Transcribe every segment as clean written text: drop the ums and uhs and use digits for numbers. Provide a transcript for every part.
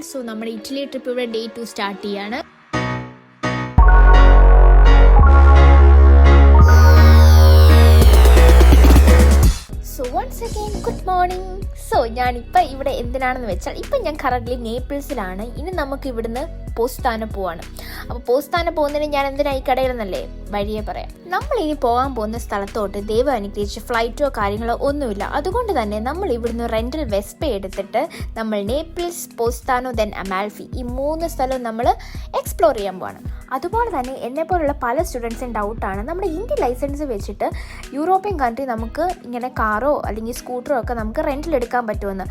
So നമ്മുടെ Italy trip ഇവിടെ day 2 start ചെയ്യാണ്. So once again good morning. So ഞാനിപ്പോൾ ഇവിടെ എന്തിനാണെന്ന് വെച്ചാൽ ഇപ്പം ഞാൻ കറൻ്റ്ലി നേപ്പിൾസിലാണ്. ഇനി നമുക്ക് ഇവിടുന്ന് പോസ്താന പോവാണ്. അപ്പോൾ പോസ്താന പോകുന്നതിന് ഞാൻ എന്തിനാ ഈ കടയിലെന്നല്ലേ വഴിയെ പറയാം. നമ്മളിനി പോകാൻ പോകുന്ന സ്ഥലത്തോട്ട് ദൈവം അനുഗ്രഹിച്ച് ഫ്ലൈറ്റോ കാര്യങ്ങളോ ഒന്നുമില്ല. അതുകൊണ്ട് തന്നെ നമ്മൾ ഇവിടുന്ന് റെൻ്റൽ വെസ്പ എടുത്തിട്ട് നമ്മൾ നേപ്പിൾസ്, പോസ്താനോ, ദെൻ അമാൽഫി ഈ 3 സ്ഥലവും നമ്മൾ എക്സ്പ്ലോർ ചെയ്യാൻ പോവാണ്. അതുപോലെ തന്നെ എന്നെപ്പോലുള്ള പല സ്റ്റുഡൻസിനും ഡൗട്ടാണ്, നമ്മുടെ ഇന്ത്യൻ ലൈസൻസ് വെച്ചിട്ട് യൂറോപ്യൻ കൺട്രി നമുക്ക് ഇങ്ങനെ കാറോ അല്ലെങ്കിൽ സ്കൂട്ടറോ ഒക്കെ നമുക്ക് റെൻറ്റിലെടുക്കാൻ പറ്റുമെന്ന്.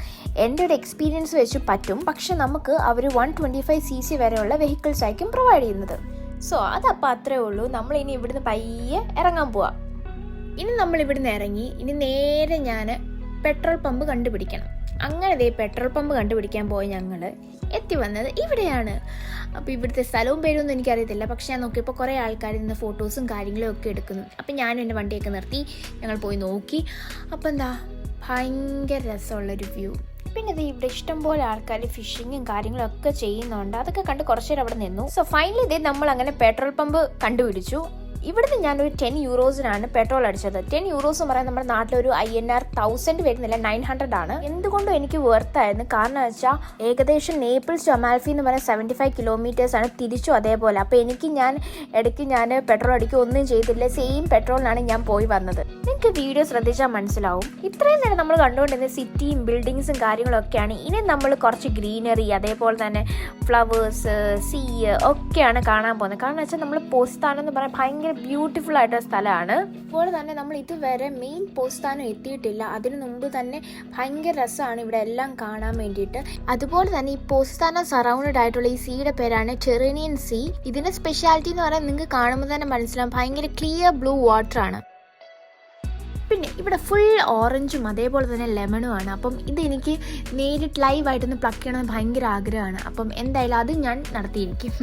എൻ്റെ ഒരു എക്സ്പീരിയൻസ് വെച്ച് പറ്റും, പക്ഷെ നമുക്ക് അവർ 125cc വരെയുള്ള വെഹിക്കിൾസ് ആയിരിക്കും പ്രൊവൈഡ് ചെയ്യുന്നത്. സോ അതപ്പോൾ അത്രേ ഉള്ളൂ. നമ്മളിനി ഇവിടുന്ന് പയ്യെ ഇറങ്ങാൻ പോവാം. ഇനി നമ്മൾ ഇവിടുന്ന് ഇറങ്ങി ഇനി നേരെ ഞാൻ പെട്രോൾ പമ്പ് കണ്ടുപിടിക്കണം. അങ്ങനെ പെട്രോൾ പമ്പ് കണ്ടുപിടിക്കാൻ പോയി ഞങ്ങൾ എത്തി വന്നത് ഇവിടെയാണ്. അപ്പോൾ ഇവിടുത്തെ സ്ഥലവും പേരൊന്നും എനിക്കറിയത്തില്ല, പക്ഷെ ഞാൻ നോക്കിയപ്പോൾ കുറേ ആൾക്കാർ ഇന്ന് ഫോട്ടോസും കാര്യങ്ങളും ഒക്കെ എടുക്കുന്നു. അപ്പം ഞാനും എൻ്റെ വണ്ടിയൊക്കെ നിർത്തി ഞങ്ങൾ പോയി നോക്കി. അപ്പോൾ എന്താ ഭയങ്കര രസമുള്ളൊരു വ്യൂ. പിന്നെ ഇത് ഇവിടെ ഇഷ്ടംപോലെ ആൾക്കാർ ഫിഷിങ്ങും കാര്യങ്ങളും ഒക്കെ ചെയ്യുന്നുണ്ട്. അതൊക്കെ കണ്ട് കുറച്ച് നേരം അവിടെ നിന്നു. സോ ഫൈനലി നമ്മൾ അങ്ങനെ പെട്രോൾ പമ്പ് കണ്ടുപിടിച്ചു. ഇവിടുന്ന് ഞാനൊരു 10 യൂറോസിനാണ് പെട്രോൾ അടിച്ചത്. 10 യൂറോസ് എന്ന് പറയാൻ നമ്മുടെ നാട്ടിലൊരു INR 1000 വരുന്നില്ല, 900 ആണ്. എന്തുകൊണ്ടും എനിക്ക് വെർത്തായിരുന്നു. കാരണം വെച്ചാൽ ഏകദേശം നേപ്പിൾസ് ടു അമാൽഫി എന്ന് പറയാൻ 75 കിലോമീറ്റേഴ്സ് ആണ്, തിരിച്ചു അതേപോലെ. അപ്പോൾ ഇടയ്ക്ക് ഞാൻ പെട്രോൾ അടിക്കുക ഒന്നും ചെയ്തില്ല, സെയിം പെട്രോളിനാണ് ഞാൻ പോയി വന്നത്. നിങ്ങൾക്ക് വീഡിയോ ശ്രദ്ധിച്ചാൽ മനസ്സിലാവും. ഇത്രയും നേരം നമ്മൾ കണ്ടുകൊണ്ടിരുന്ന സിറ്റിയും ബിൽഡിങ്സും കാര്യങ്ങളൊക്കെയാണ്. ഇനി നമ്മൾ കുറച്ച് ഗ്രീനറി, അതേപോലെ തന്നെ ഫ്ലവേഴ്സ്, സീ ഒക്കെയാണ് കാണാൻ പോകുന്നത്. കാരണം വെച്ചാൽ നമ്മൾ പോസ്താനം എന്ന് പറയാൻ ഭയങ്കര ബ്യൂട്ടിഫുൾ ആയിട്ടൊരു സ്ഥലമാണ്. അതുപോലെ തന്നെ നമ്മൾ ഇതുവരെ മെയിൻ പോസ്താനം എത്തിയിട്ടില്ല. അതിനു മുമ്പ് തന്നെ ഭയങ്കര രസമാണ് ഇവിടെ എല്ലാം കാണാൻ വേണ്ടിയിട്ട്. അതുപോലെ തന്നെ ഈ പോസ്താന സറൗണ്ടഡ് ആയിട്ടുള്ള ഈ സീയുടെ പേരാണ് ടെറിനിയൻ സീ. ഇതിന്റെ സ്പെഷ്യാലിറ്റി എന്ന് പറയാൻ നിങ്ങൾക്ക് കാണുമ്പോൾ തന്നെ മനസ്സിലാവും, ഭയങ്കര ക്ലിയർ ബ്ലൂ വാട്ടർ ആണ്. പിന്നെ ഇവിടെ ഫുൾ ഓറഞ്ചും അതേപോലെ തന്നെ ലെമണും ആണ്. അപ്പം ഇതെനിക്ക് നേരിട്ട് ലൈവായിട്ടൊന്ന് പ്ലക്ക് ചെയ്യണമെന്ന് ഭയങ്കര ആഗ്രഹമാണ്. അപ്പം എന്തായാലും അത് ഞാൻ നടത്തിയിരിക്കും.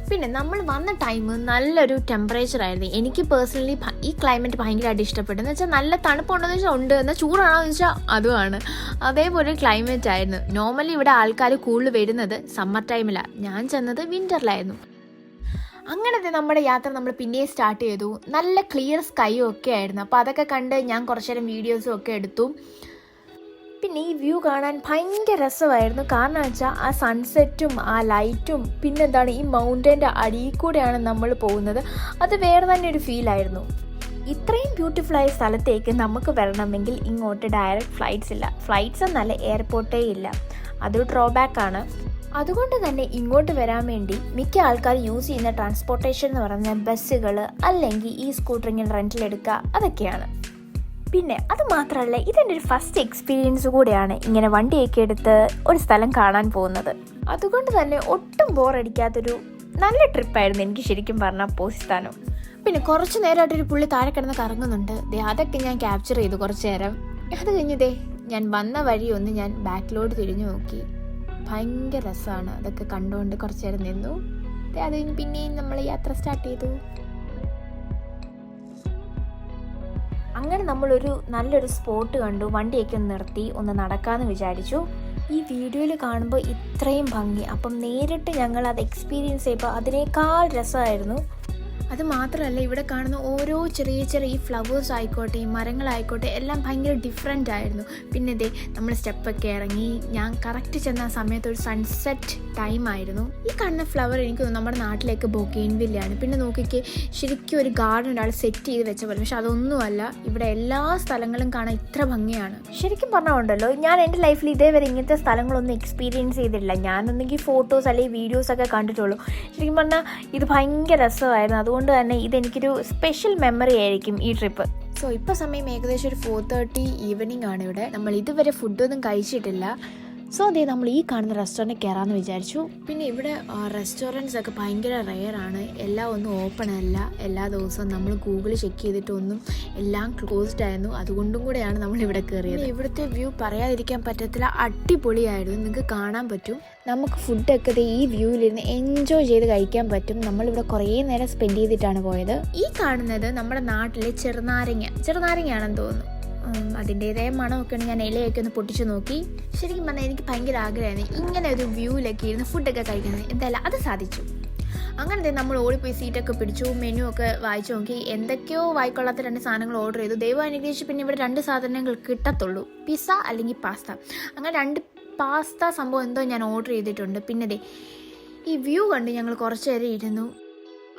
പിന്നെ നമ്മൾ വന്ന ടൈം നല്ലൊരു ടെമ്പറേച്ചർ ആയിരുന്നു. എനിക്ക് പേഴ്സണലി ഈ ക്ലൈമറ്റ് ഭയങ്കരമായിട്ട് ഇഷ്ടപ്പെട്ടു. എന്ന് വെച്ചാൽ നല്ല തണുപ്പുണ്ടെന്ന് വെച്ചാൽ ഉണ്ട്, എന്നാൽ ചൂടാണോ എന്ന് വെച്ചാൽ അതുമാണ്. അതേപോലെ ക്ലൈമറ്റ് ആയിരുന്നു. നോർമലി ഇവിടെ ആൾക്കാർ കൂടുതൽ വരുന്നത് സമ്മർ ടൈമിലാണ്. ഞാൻ ചെന്നത് വിൻ്ററിലായിരുന്നു. അങ്ങനത്തെ നമ്മുടെ യാത്ര നമ്മൾ പിന്നെയും സ്റ്റാർട്ട് ചെയ്തു. നല്ല ക്ലിയർ സ്കൈയും ഒക്കെ ആയിരുന്നു. അപ്പോൾ അതൊക്കെ കണ്ട് ഞാൻ കുറച്ചു നേരം വീഡിയോസും ഒക്കെ എടുത്തു. പിന്നെ ഈ വ്യൂ കാണാൻ ഭയങ്കര രസമായിരുന്നു. കാരണം വെച്ചാൽ ആ സൺസെറ്റും ആ ലൈറ്റും പിന്നെന്താണ് ഈ മൗണ്ടൻ്റെ അടിയിൽ കൂടെയാണ് നമ്മൾ പോകുന്നത്. അത് വേറെ തന്നെ ഒരു ഫീലായിരുന്നു. ഇത്രയും ബ്യൂട്ടിഫുള്ളായ സ്ഥലത്തേക്ക് നമുക്ക് വരണമെങ്കിൽ ഇങ്ങോട്ട് ഡയറക്റ്റ് ഫ്ലൈറ്റ്സ് ഇല്ല. ഫ്ലൈറ്റ്സ് എന്നല്ല, എയർപോർട്ടേ ഇല്ല. അതൊരു ഡ്രോബാക്കാണ്. അതുകൊണ്ട് തന്നെ ഇങ്ങോട്ട് വരാൻ വേണ്ടി മിക്ക ആൾക്കാർ യൂസ് ചെയ്യുന്ന ട്രാൻസ്പോർട്ടേഷൻ എന്ന് പറഞ്ഞാൽ ബസ്സുകൾ അല്ലെങ്കിൽ ഈ സ്കൂട്ടറിങ്ങിൽ റെൻറ്റിലെടുക്കുക, അതൊക്കെയാണ്. പിന്നെ അത് മാത്രമല്ല, ഇതെൻ്റെ ഒരു ഫസ്റ്റ് എക്സ്പീരിയൻസ് കൂടെയാണ് ഇങ്ങനെ വണ്ടിയൊക്കെ എടുത്ത് ഒരു സ്ഥലം കാണാൻ പോകുന്നത്. അതുകൊണ്ട് തന്നെ ഒട്ടും ബോറടിക്കാത്തൊരു നല്ല ട്രിപ്പായിരുന്നു എനിക്ക് ശരിക്കും പറഞ്ഞാൽ പോസ്താനം. പിന്നെ കുറച്ച് നേരമായിട്ടൊരു പുള്ളി താഴെ കിടന്ന് കറങ്ങുന്നുണ്ട്. അതൊക്കെ ഞാൻ ക്യാപ്ചർ ചെയ്തു കുറച്ച് നേരം. അത് കഴിഞ്ഞതേ ഞാൻ വന്ന വഴി ഒന്ന് ഞാൻ ബാക്കിലോട്ട് തിരിഞ്ഞു നോക്കി. ഭയങ്കര രസമാണ്. അതൊക്കെ കണ്ടുകൊണ്ട് കുറച്ച് നേരം നിന്നു. അത് കഴിഞ്ഞ് പിന്നെയും നമ്മൾ യാത്ര സ്റ്റാർട്ട് ചെയ്തു. അങ്ങനെ നമ്മളൊരു നല്ലൊരു സ്പോട്ട് കണ്ടു. വണ്ടിയൊക്കെ ഒന്ന് നിർത്തി ഒന്ന് നടക്കാമെന്ന് വിചാരിച്ചു. ഈ വീഡിയോയിൽ കാണുമ്പോൾ ഇത്രയും ഭംഗി, അപ്പം നേരിട്ട് ഞങ്ങൾ അത് എക്സ്പീരിയൻസ് ചെയ്യുമ്പോൾ അതിനേക്കാൾ രസമായിരുന്നു. അത് മാത്രമല്ല, ഇവിടെ കാണുന്ന ഓരോ ചെറിയ ചെറിയ ഫ്ലവേഴ്സ് ആയിക്കോട്ടെ, മരങ്ങളായിക്കോട്ടെ, എല്ലാം ഭയങ്കര ഡിഫറെൻ്റ് ആയിരുന്നു. പിന്നെ ഇതേ നമ്മൾ സ്റ്റെപ്പൊക്കെ ഇറങ്ങി ഞാൻ കറക്റ്റ് ചെന്ന സമയത്ത് ഒരു സൺസെറ്റ് ടൈം ആയിരുന്നു. ഈ കാണുന്ന ഫ്ലവർ എനിക്ക് നമ്മുടെ നാട്ടിലേക്ക് ബൊഗെയിൻവില്ലയാണ്. പിന്നെ നോക്കിക്ക് ശരിക്കും ഒരു ഗാർഡൻ ഒരാൾ സെറ്റ് ചെയ്ത് വെച്ച പോലെ. പക്ഷെ അതൊന്നുമല്ല, ഇവിടെ എല്ലാ സ്ഥലങ്ങളും കാണാൻ ഇത്ര ഭംഗിയാണ്. ശരിക്കും പറഞ്ഞുകൊണ്ടല്ലോ, ഞാൻ എൻ്റെ ലൈഫിൽ ഇതേവരെ ഇങ്ങനത്തെ സ്ഥലങ്ങളൊന്നും എക്സ്പീരിയൻസ് ചെയ്തിട്ടില്ല. ഞാനൊന്നെങ്കിൽ ഫോട്ടോസ് അല്ലെങ്കിൽ വീഡിയോസൊക്കെ കണ്ടിട്ടുള്ളൂ. ശരിക്കും പറഞ്ഞാൽ ഇത് ഭയങ്കര രസമായിരുന്നു. അതുകൊണ്ട് തന്നെ ഇതെനിക്കൊരു സ്പെഷ്യൽ മെമ്മറി ആയിരിക്കും ഈ ട്രിപ്പ്. സോ ഇപ്പോൾ സമയം ഏകദേശം ഒരു 4:30 ഈവനിങ് ആണ്. ഇവിടെ നമ്മൾ ഇതുവരെ ഫുഡൊന്നും കഴിച്ചിട്ടില്ല. സോ അതേ നമ്മൾ ഈ കാണുന്ന റെസ്റ്റോറൻറ്റിൽ കയറാമെന്ന് വിചാരിച്ചു. പിന്നെ ഇവിടെ റെസ്റ്റോറൻറ്റ്സ് ഒക്കെ ഭയങ്കര റെയറാണ്. എല്ലാം ഒന്നും ഓപ്പൺ അല്ല. എല്ലാ ദിവസവും നമ്മൾ ഗൂഗിൾ ചെക്ക് ചെയ്തിട്ടൊന്നും എല്ലാം ക്ലോസ്ഡ് ആയിരുന്നു. അതുകൊണ്ടും കൂടെയാണ് നമ്മൾ ഇവിടെ കയറിയത്. ഇവിടുത്തെ വ്യൂ പറയാതിരിക്കാൻ പറ്റത്തില്ല, അടിപൊളിയായിരുന്നു. നിങ്ങൾക്ക് കാണാൻ പറ്റും. നമുക്ക് ഫുഡൊക്കെ ഈ വ്യൂവിലിരുന്ന് എൻജോയ് ചെയ്ത് കഴിക്കാൻ പറ്റും. നമ്മളിവിടെ കുറേ നേരം സ്പെൻഡ് ചെയ്തിട്ടാണ് പോയത്. ഈ കാണുന്നത് നമ്മുടെ നാട്ടിലെ ചെറുനാരങ്ങയാണെന്ന് തോന്നുന്നു. അതിൻ്റേതായ മണമൊക്കെയാണ്. ഞാൻ ഇലയൊക്കെ ഒന്ന് പൊട്ടിച്ച് നോക്കി. ശരിക്കും പറഞ്ഞാൽ എനിക്ക് ഭയങ്കര ആഗ്രഹമായിരുന്നു ഇങ്ങനെ ഒരു വ്യൂവിലൊക്കെ ഇരുന്ന് ഫുഡൊക്കെ കഴിക്കുന്നത്. എന്തായാലും അത് സാധിച്ചു. അങ്ങനത്തെ നമ്മൾ ഓടിപ്പോയി സീറ്റൊക്കെ പിടിച്ചു, മെനു ഒക്കെ വായിച്ചു നോക്കി. എന്തൊക്കെയോ വായിക്കൊള്ളാത്ത 2 സാധനങ്ങൾ ഓർഡർ ചെയ്തു. ദൈവം അനുഗ്രഹിച്ച് പിന്നെ ഇവിടെ 2 സാധനങ്ങൾ കിട്ടത്തുള്ളൂ, പിസ്സ അല്ലെങ്കിൽ പാസ്ത. അങ്ങനെ 2 പാസ്ത സംഭവം എന്തോ ഞാൻ ഓർഡർ ചെയ്തിട്ടുണ്ട്. പിന്നെ ഈ വ്യൂ കണ്ട് ഞങ്ങൾ കുറച്ച് നേരം ഇരുന്നു.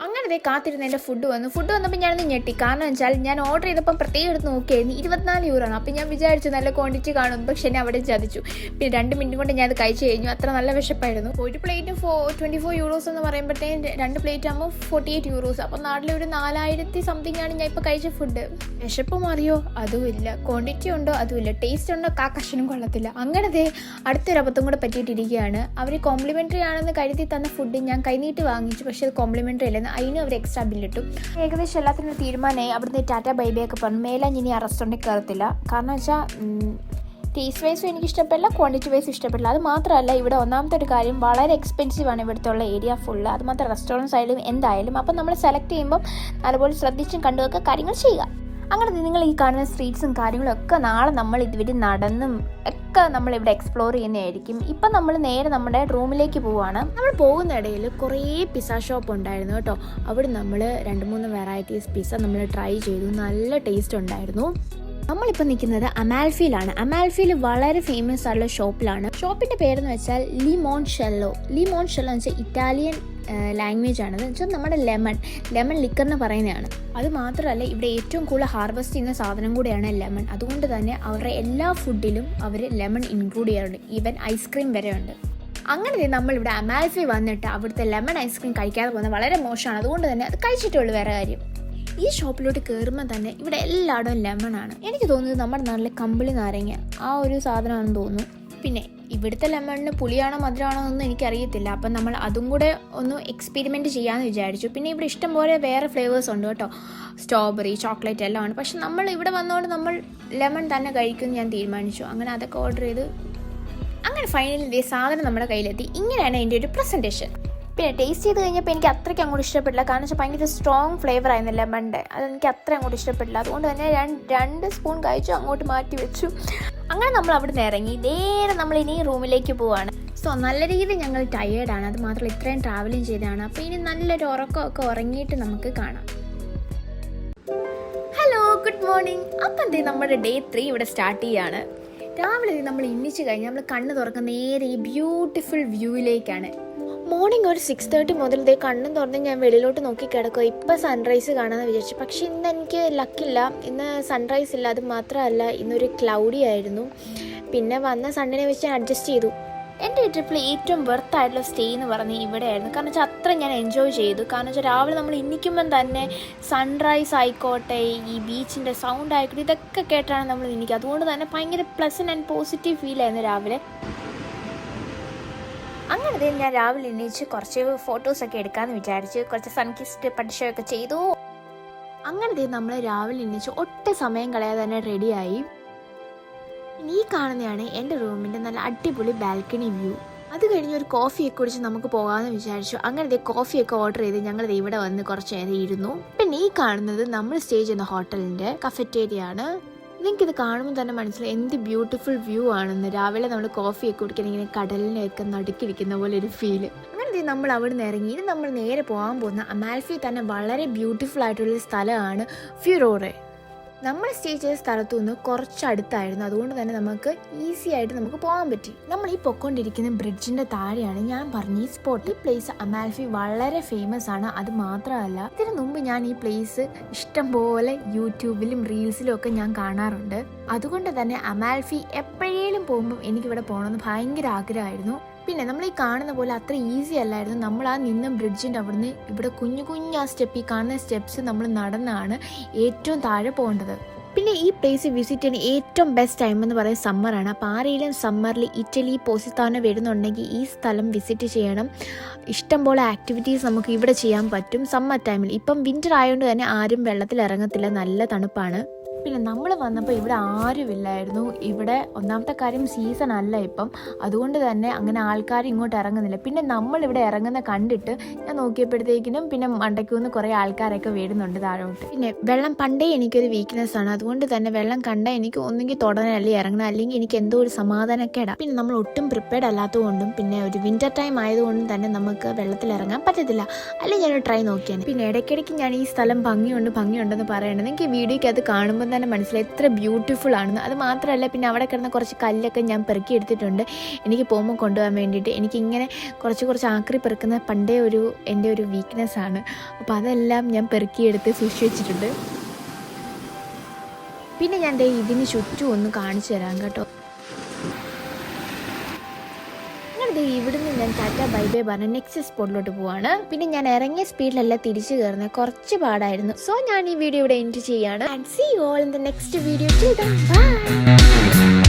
അങ്ങനെ കാത്തിരുന്ന് എൻ്റെ ഫുഡ് വന്നപ്പോൾ ഞാനൊന്ന് ഞെട്ടി. കാരണം വെച്ചാൽ ഞാൻ ഓർഡർ ചെയ്തപ്പം പ്രത്യേകം എടുത്ത് നോക്കിയായിരുന്നു 24 യൂറോ. അപ്പം ഞാൻ വിചാരിച്ചു നല്ല ക്വാണ്ടിറ്റി കാണും, പക്ഷെ എന്നെ അവിടെ ചതിച്ചു. പിന്നെ 2 മിനിറ്റ് കൊണ്ട് ഞാൻ അത് കഴിച്ചു കഴിഞ്ഞു. അത്ര നല്ല വിശപ്പായിരുന്നു. ഒരു പ്ലേറ്റ് 24 യൂറോസ് എന്ന് പറയുമ്പോഴത്തേക്കും 2 പ്ലേറ്റ് ആകുമ്പോൾ 48 യൂറോസ്. അപ്പം നാട്ടിലെ ഒരു 4000 സംതിങ് ആണ് ഞാൻ ഇപ്പോൾ കഴിച്ച ഫുഡ്. വിശപ്പ് മാറിയോ? അതുമില്ല. ക്വാണ്ടിറ്റി ഉണ്ടോ? അതുമില്ല. ടേസ്റ്റ് ഉണ്ടോ? കാക്കഷനും കൊള്ളത്തില്ല. അങ്ങനത്തെ അടുത്തൊരു അബദ്ധം കൂടെ പറ്റിയിട്ടിരിക്കുകയാണ്. അവർ കോംപ്ലിമെൻ്ററി ആണെന്ന് കരുതി തന്ന ഫുഡ് ഞാൻ കൈനീട്ട് വാങ്ങിച്ചു, പക്ഷേ അത് കോംപ്ലിമെൻ്ററി അല്ലെന്ന്. അതിന് അവർ എക്സ്ട്രാ ബില്ലിട്ടു. ഏകദേശം എല്ലാത്തിനും തീരുമാനമായി. അവിടുന്ന് ടാറ്റ ബൈ ബൈ ഒക്കെ പറഞ്ഞു. മേലാൻ ഇനി ആ റെസ്റ്റോറൻറ്റിൽ കയറത്തില്ല. കാരണം വെച്ചാൽ ടേസ്റ്റ് വൈസും എനിക്ക് ഇഷ്ടപ്പെടില്ല, ക്വാണ്ടിറ്റി വൈസും ഇഷ്ടപ്പെടില്ല. അത് മാത്രമല്ല ഇവിടെ ഒന്നാമത്തെ ഒരു കാര്യം വളരെ എക്സ്പെൻസീവ് ആണ് ഇവിടുത്തെ ഉള്ള ഏരിയ ഫുള്ള്. അത് മാത്രം റെസ്റ്റോറൻറ്റ്സ് ആയാലും എന്തായാലും. അപ്പം നമ്മൾ സെലക്ട് ചെയ്യുമ്പം നല്ലപോലെ ശ്രദ്ധിച്ചും കണ്ടുമൊക്കെ കാര്യങ്ങൾ ചെയ്യുക. അങ്ങനെ നിങ്ങൾ ഈ കാണുന്ന സ്ട്രീറ്റ്സും കാര്യങ്ങളും ഒക്കെ നാളെ നമ്മൾ ഇതുവരെ നടന്നും ഒക്കെ നമ്മളിവിടെ എക്സ്പ്ലോർ ചെയ്യുന്നതായിരിക്കും. ഇപ്പം നമ്മൾ നേരെ നമ്മുടെ റൂമിലേക്ക് പോവുകയാണ്. നമ്മൾ പോകുന്ന ഇടയിൽ കുറേ പിസ്സ ഷോപ്പ് ഉണ്ടായിരുന്നു കേട്ടോ. അവിടെ നമ്മൾ 2-3 വെറൈറ്റീസ് പിസ്സ നമ്മൾ ട്രൈ ചെയ്തു. നല്ല ടേസ്റ്റ് ഉണ്ടായിരുന്നു. നമ്മളിപ്പോൾ നിൽക്കുന്നത് അമാൽഫിയിലാണ്. അമാൽഫിയിൽ വളരെ ഫേമസ് ആയിട്ടുള്ള ഷോപ്പിലാണ്. ഷോപ്പിൻ്റെ പേരെന്ന് വെച്ചാൽ ലിമോൺഷെല്ലോ എന്ന് വെച്ചാൽ ഇറ്റാലിയൻ ലാംഗ്വേജ് ആണെന്ന് വെച്ചാൽ നമ്മുടെ ലെമൺ ലിക്കർ എന്ന് പറയുന്നതാണ്. അത് മാത്രമല്ല ഇവിടെ ഏറ്റവും കൂടുതൽ ഹാർവെസ്റ്റ് ചെയ്യുന്ന സാധനം കൂടെയാണ് ലെമൺ. അതുകൊണ്ട് തന്നെ അവരുടെ എല്ലാ ഫുഡിലും അവർ ലെമൺ ഇൻക്ലൂഡ് ചെയ്യാറുണ്ട്. ഈവൻ ഐസ്ക്രീം വരെ ഉണ്ട്. അങ്ങനെ നമ്മളിവിടെ അമാൽഫി വന്നിട്ട് അവിടുത്തെ ലെമൺ ഐസ്ക്രീം കഴിക്കാതെ പോകുന്നത് വളരെ മോശമാണ്. അതുകൊണ്ട് തന്നെ അത് കഴിച്ചിട്ടുള്ളൂ. വേറെ കാര്യം, ഈ ഷോപ്പിലോട്ട് കയറുമ്പോൾ തന്നെ ഇവിടെ എല്ലായിടവും ലെമണാണ്. എനിക്ക് തോന്നുന്നത് നമ്മുടെ നാട്ടിലെ കമ്പിളി നാരങ്ങ ആ ഒരു സാധനമാണെന്ന് തോന്നുന്നു. പിന്നെ ഇവിടുത്തെ ലെമണിന് പുളിയാണോ മധുരമാണോ എന്നൊന്നും എനിക്കറിയത്തില്ല. അപ്പം നമ്മൾ അതും കൂടെ ഒന്ന് എക്സ്പെരിമെൻറ്റ് ചെയ്യാമെന്ന് വിചാരിച്ചു. പിന്നെ ഇവിടെ ഇഷ്ടംപോലെ വേറെ ഫ്ലേവേഴ്സ് ഉണ്ട് കേട്ടോ. സ്ട്രോബെറി, ചോക്ലേറ്റ് എല്ലാം ഉണ്ട്. പക്ഷെ നമ്മൾ ഇവിടെ വന്നതുകൊണ്ട് നമ്മൾ ലെമൺ തന്നെ കഴിക്കുമെന്ന് ഞാൻ തീരുമാനിച്ചു. അങ്ങനെ അതൊക്കെ ഓർഡർ ചെയ്ത് അങ്ങനെ ഫൈനലി ഇതേ സാധനം നമ്മുടെ കയ്യിലെത്തി. ഇങ്ങനെയാണ് അതിൻ്റെ ഒരു പ്രസൻറ്റേഷൻ. പിന്നെ ടേസ്റ്റ് ചെയ്ത് കഴിഞ്ഞപ്പോൾ എനിക്ക് അത്രയ്ക്ക് അങ്ങോട്ട് ഇഷ്ടപ്പെട്ടില്ല. കാരണം വെച്ചാൽ ഭയങ്കര സ്ട്രോങ് ഫ്ലേവർ ആയിരുന്നു ലെമണിൻ്റെ. അതെനിക്ക് അത്ര അങ്ങോട്ട് ഇഷ്ടപ്പെട്ടില്ല. അതുകൊണ്ട് തന്നെ 2 സ്പൂൺ കഴിച്ചു, അങ്ങോട്ട് മാറ്റി വെച്ചു. അങ്ങനെ നമ്മൾ അവിടെ നിന്ന് ഇറങ്ങി നേരെ നമ്മൾ ഇനി റൂമിലേക്ക് പോവാണ്. സോ നല്ല രീതിയിൽ ഞങ്ങൾ ടയേർഡാണ്. അത് മാത്രമല്ല ഇത്രയും ട്രാവലിങ് ചെയ്തതാണ്. അപ്പോൾ ഇനി നല്ലൊരു ഉറക്കമൊക്കെ ഉറങ്ങിയിട്ട് നമുക്ക് കാണാം. Hello, good morning. അപ്പം എന്തേ നമ്മുടെ ഡേ 3 ഇവിടെ സ്റ്റാർട്ട് ചെയ്യുകയാണ്. രാവിലെ നമ്മൾ എണ്ണിച്ച് കഴിഞ്ഞ് നമ്മൾ കണ്ണ് തുറക്കുന്ന നേരെ ഈ ബ്യൂട്ടിഫുൾ വ്യൂവിലേക്കാണ്. മോർണിംഗ് ഒരു 6:30 മുതൽ കണ്ണും തുറന്ന് ഞാൻ വെളിയിലോട്ട് നോക്കി കിടക്കുക. ഇപ്പം സൺറൈസ് കാണാമെന്ന് വിചാരിച്ചു. പക്ഷേ ഇന്ന് എനിക്ക് ലക്കില്ല. ഇന്ന് സൺറൈസ് ഇല്ല. അത് മാത്രമല്ല ഇന്നൊരു ക്ലൗഡി ആയിരുന്നു. പിന്നെ വന്ന സണ്ണിനെ വെച്ച് അഡ്ജസ്റ്റ് ചെയ്തു. എൻ്റെ ഈ ട്രിപ്പിൽ ഏറ്റവും വെർത്തായിട്ടുള്ള സ്റ്റേ എന്ന് പറഞ്ഞാൽ ഇവിടെയായിരുന്നു. കാരണം വെച്ചാൽ അത്ര ഞാൻ എൻജോയ് ചെയ്തു. കാരണം വെച്ചാൽ രാവിലെ നമ്മൾ എണ്ണിക്കുമ്പം തന്നെ സൺറൈസ് ആയിക്കോട്ടെ, ഈ ബീച്ചിൻ്റെ സൗണ്ട് ആയിക്കോട്ടെ, ഇതൊക്കെ കേട്ടാണ് നമ്മൾ എണ്ണിക്കുക. അതുകൊണ്ട് തന്നെ ഭയങ്കര പ്ലസൻറ്റ് ആൻഡ് പോസിറ്റീവ് ഫീലായിരുന്നു രാവിലെ. അങ്ങനെ ഞാൻ രാവിലെ എണീച്ച് കുറച്ച് ഫോട്ടോസൊക്കെ എടുക്കാമെന്ന് വിചാരിച്ച് കുറച്ച് സൺകിസ്റ്റ് പഠിച്ചൊക്കെ ചെയ്തു. അങ്ങനെ നമ്മൾ രാവിലെ എണീച്ച് ഒട്ടും സമയം കളയാതെ തന്നെ റെഡിയായി. ഇനി ഈ കാണുന്നതാണ് എൻ്റെ റൂമിൻ്റെ നല്ല അടിപൊളി ബാൽക്കണി വ്യൂ. അത് കഴിഞ്ഞ് ഒരു കോഫിയൊക്കെ കുടിച്ച് നമുക്ക് പോകാമെന്ന് വിചാരിച്ചു. അങ്ങനെ കോഫിയൊക്കെ ഓർഡർ ചെയ്ത് ഞങ്ങൾ ഇവിടെ വന്ന് കുറച്ച് നേരം ഇരുന്നു. പിന്നെ ഈ കാണുന്നത് നമ്മൾ സ്റ്റേ ചെയ്യുന്ന ഹോട്ടലിൻ്റെ കഫറ്റേരിയ ആണ്. നിങ്ങൾക്കിത് കാണുമ്പോൾ തന്നെ മനസ്സിലായി എന്ത് ബ്യൂട്ടിഫുൾ വ്യൂ ആണെന്ന്. രാവിലെ നമ്മൾ കോഫിയൊക്കെ കുടിക്കാൻ ഇങ്ങനെ കടലിനെയൊക്കെ നടുക്കിരിക്കുന്ന പോലെ ഒരു ഫീല്. അങ്ങനെ നമ്മൾ അവിടെ നിന്ന് ഇറങ്ങി നമ്മൾ നേരെ പോകാൻ പോകുന്ന അമാൽഫി തന്നെ വളരെ ബ്യൂട്ടിഫുൾ ആയിട്ടുള്ളൊരു സ്ഥലമാണ് ഫ്യൂറോറെ. നമ്മൾ സ്റ്റേ ചെയ്ത സ്ഥലത്തു നിന്ന് കുറച്ചടുത്തായിരുന്നു. അതുകൊണ്ട് തന്നെ നമുക്ക് ഈസി ആയിട്ട് നമുക്ക് പോകാൻ പറ്റി. നമ്മൾ ഈ പൊയ്ക്കൊണ്ടിരിക്കുന്ന ബ്രിഡ്ജിൻ്റെ താഴെയാണ് ഞാൻ പറഞ്ഞ ഈ സ്പോട്ട്. ഈ പ്ലേസ് അമാൽഫി വളരെ ഫേമസ് ആണ്. അത് മാത്രമല്ല ഇതിനു മുമ്പ് ഞാൻ ഈ പ്ലേസ് ഇഷ്ടംപോലെ യൂട്യൂബിലും റീൽസിലും ഒക്കെ ഞാൻ കാണാറുണ്ട്. അതുകൊണ്ട് തന്നെ അമാൽഫി എപ്പോഴേലും പോകുമ്പോൾ എനിക്കിവിടെ പോകണമെന്ന് ഭയങ്കര ആഗ്രഹമായിരുന്നു. പിന്നെ നമ്മൾ ഈ കാണുന്ന പോലെ അത്ര ഈസി അല്ലായിരുന്നു. നമ്മൾ ആ നിന്ന ബ്രിഡ്ജിൻ്റെ അവിടുന്ന് ഇവിടെ കുഞ്ഞു കുഞ്ഞു ആ സ്റ്റെപ്പ്, ഈ കാണുന്ന സ്റ്റെപ്സ് നമ്മൾ നടന്നാണ് ഏറ്റവും താഴെ പോകേണ്ടത്. പിന്നെ ഈ പ്ലേസ് വിസിറ്റ് ചെയ്യാൻ ഏറ്റവും ബെസ്റ്റ് ടൈം എന്ന് പറയുന്നത് സമ്മറാണ്. അപ്പോൾ ആരെങ്കിലും സമ്മറിൽ ഇറ്റലി പോസിത്താനോ വരുന്നുണ്ടെങ്കിൽ ഈ സ്ഥലം വിസിറ്റ് ചെയ്യണം. ഇഷ്ടംപോലെ ആക്ടിവിറ്റീസ് നമുക്ക് ഇവിടെ ചെയ്യാൻ പറ്റും സമ്മർ ടൈമിൽ. ഇപ്പം വിൻ്റർ ആയതുകൊണ്ട് തന്നെ ആരും വെള്ളത്തിൽ ഇറങ്ങത്തില്ല, നല്ല തണുപ്പാണ്. പിന്നെ നമ്മൾ വന്നപ്പോൾ ഇവിടെ ആരുമില്ലായിരുന്നു. ഇവിടെ ഒന്നാമത്തെ കാര്യം സീസൺ അല്ല ഇപ്പം, അതുകൊണ്ട് തന്നെ അങ്ങനെ ആൾക്കാർ ഇങ്ങോട്ട് ഇറങ്ങുന്നില്ല. പിന്നെ നമ്മളിവിടെ ഇറങ്ങുന്ന കണ്ടിട്ട് ഞാൻ നോക്കിയപ്പോഴത്തേക്കിനും പിന്നെ മണ്ടയ്ക്കുന്ന് കുറേ ആൾക്കാരൊക്കെ വരുന്നുണ്ട് താഴോട്ട്. പിന്നെ വെള്ളം പണ്ടേ എനിക്കൊരു വീക്ക്നെസ് ആണ്, അതുകൊണ്ട് തന്നെ വെള്ളം കണ്ടാൽ എനിക്ക് ഒന്നെങ്കിൽ തൊടണം അല്ലെങ്കിൽ ഇറങ്ങണം, അല്ലെങ്കിൽ എനിക്ക് എന്തോ ഒരു സമാധാനക്കേടാണ്. പിന്നെ നമ്മൾ ഒട്ടും പ്രിപ്പയർഡ് അല്ലാത്തതുകൊണ്ടും പിന്നെ ഒരു വിൻ്റർ ടൈം ആയതുകൊണ്ടും തന്നെ നമുക്ക് വെള്ളത്തിൽ ഇറങ്ങാൻ പറ്റത്തില്ല. അല്ലെങ്കിൽ ഞാനൊരു ട്രൈ നോക്കിയാണ്. പിന്നെ ഇടയ്ക്കിടയ്ക്ക് ഞാൻ ഈ സ്ഥലം ഭംഗിയുണ്ടെന്ന് പറയണത് എനിക്ക് ഈ വീഡിയോയ്ക്ക് അത് കാണുമ്പോൾ തന്നെ മനസ്സിലായി എത്ര ബ്യൂട്ടിഫുൾ ആണെന്ന്. അത് മാത്രമല്ല പിന്നെ അവിടെ കിടന്ന കുറച്ച് കല്ലൊക്കെ ഞാൻ പെറുക്കി എടുത്തിട്ടുണ്ട് എനിക്ക് പോകുമ്പോൾ കൊണ്ടുപോകാൻ വേണ്ടിയിട്ട്. എനിക്കിങ്ങനെ കുറച്ച് ആക്രി പെറുക്കുന്ന പണ്ടേ എൻ്റെ ഒരു വീക്ക്നെസ് ആണ്. അപ്പോൾ അതെല്ലാം ഞാൻ പെറുക്കിയെടുത്ത് സൂക്ഷിച്ച് വെച്ചിട്ടുണ്ട്. പിന്നെ ഞാൻ ഇതിന് ചുറ്റും ഒന്ന് കാണിച്ചു തരാം കേട്ടോ. ഇവിടുന്ന് ഞാൻ ടാറ്റ ബൈ ബൈ പറഞ്ഞ് നെക്സ്റ്റ് സ്പോട്ടിലോട്ട് പോവാണ്. പിന്നെ ഞാൻ ഇറങ്ങിയ സ്പീഡിലല്ല തിരിച്ചു കയറുന്നത്, കുറച്ച് പാടായിരുന്നു. സോ ഞാൻ ഈ വീഡിയോ ഇവിടെ എൻഡ് ചെയ്യാണ്. And see you all in the next video. By.